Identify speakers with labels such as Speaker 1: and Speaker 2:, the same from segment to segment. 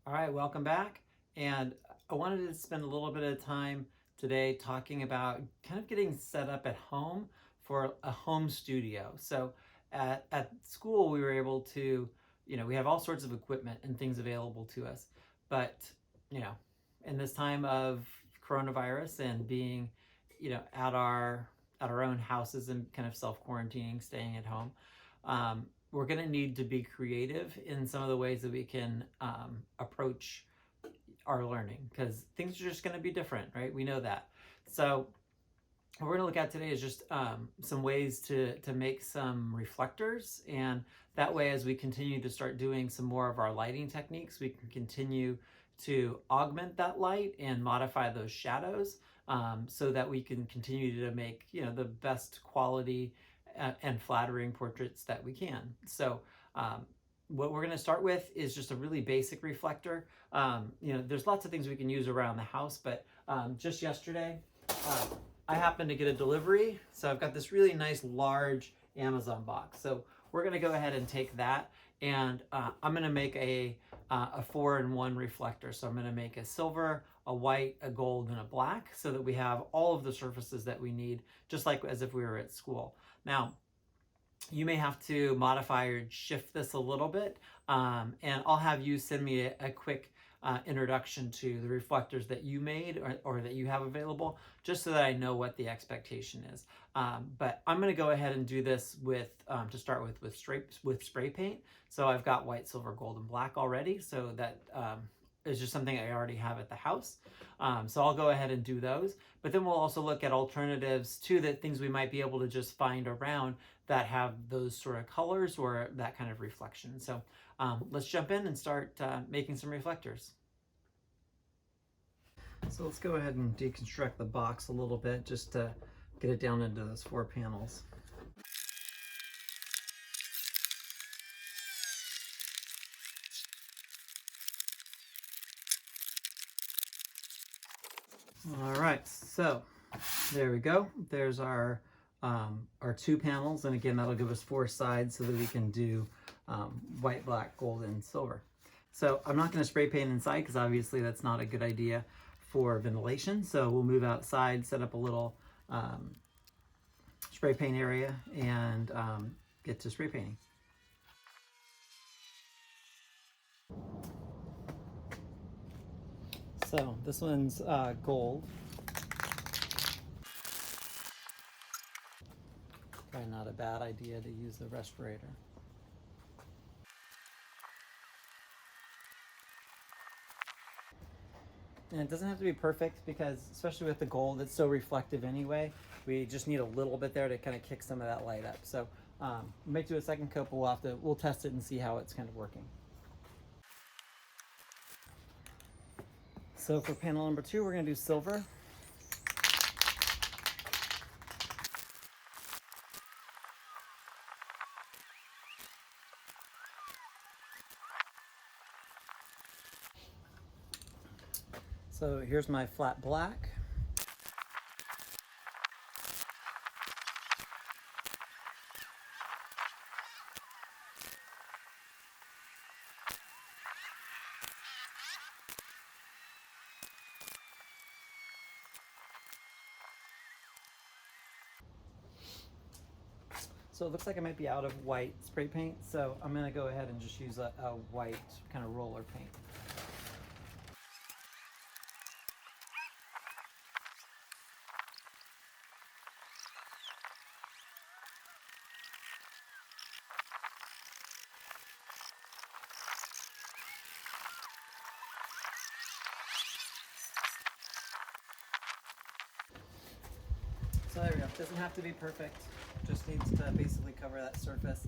Speaker 1: All right, welcome back. And I wanted to spend a little bit of time today talking about kind of getting set up at home for a home studio. So at school, we were able to, we have all sorts of equipment and things available to us. But, you know, in this time of coronavirus and being, at our own houses and kind of self-quarantining, staying at home, we're going to need to be creative in some of the ways that we can approach our learning, because things are just going to be different, right? We know that. So what we're going to look at today is just some ways to make some reflectors, and that way, as we continue to start doing some more of our lighting techniques, we can continue to augment that light and modify those shadows, so that we can continue to make the best quality and flattering portraits that we can. So what we're going to start with is just a really basic reflector. There's lots of things we can use around the house, but just yesterday I happened to get a delivery, so I've got this really nice large Amazon box. So we're going to go ahead and take that, and I'm going to make a 4-in-1 reflector. So I'm going to make a silver, a white, a gold, and a black, so that we have all of the surfaces that we need, just like as if we were at school. Now, you may have to modify or shift this a little bit, and I'll have you send me a quick introduction to the reflectors that you made or that you have available, just so that I know what the expectation is. But I'm going to go ahead and do this with to start with spray paint. So I've got white, silver, gold, and black already, so that is just something I already have at the house. So I'll go ahead and do those. But then we'll also look at alternatives to the things we might be able to just find around that have those sort of colors or that kind of reflection. So let's jump in and start making some reflectors. So let's go ahead and deconstruct the box a little bit, just to get it down into those 4 panels. All right, so there we go. There's our 2 panels, and again, that'll give us 4 sides so that we can do white, black, gold, and silver. So I'm not going to spray paint inside, because obviously that's not a good idea for ventilation. So we'll move outside, set up a little spray paint area, and get to spray painting. So this one's gold. Probably not a bad idea to use the respirator. And it doesn't have to be perfect, because especially with the gold, it's so reflective anyway. We just need a little bit there to kind of kick some of that light up. So we might do a second coat, but we'll test it and see how it's kind of working. So for panel number 2, we're going to do silver. So here's my flat black. So it looks like I might be out of white spray paint, so I'm going to go ahead and just use a white kind of roller paint. So there we go. Doesn't have to be perfect. Just needs to basically cover that surface.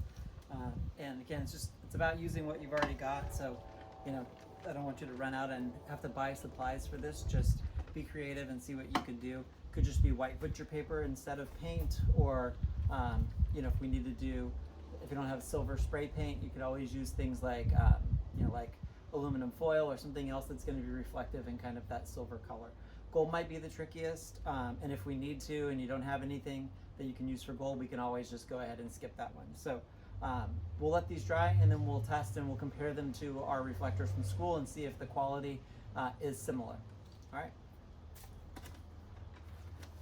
Speaker 1: And again, it's about using what you've already got. So, I don't want you to run out and have to buy supplies for this. Just be creative and see what you could do. Could just be white butcher paper instead of paint, or if we need to do, if you don't have silver spray paint, you could always use things like like aluminum foil or something else that's going to be reflective in kind of that silver color. Gold might be the trickiest, and if we need to and you don't have anything that you can use for gold, we can always just go ahead and skip that one. So We'll let these dry, and then we'll test and we'll compare them to our reflectors from school and see if the quality is similar. All right.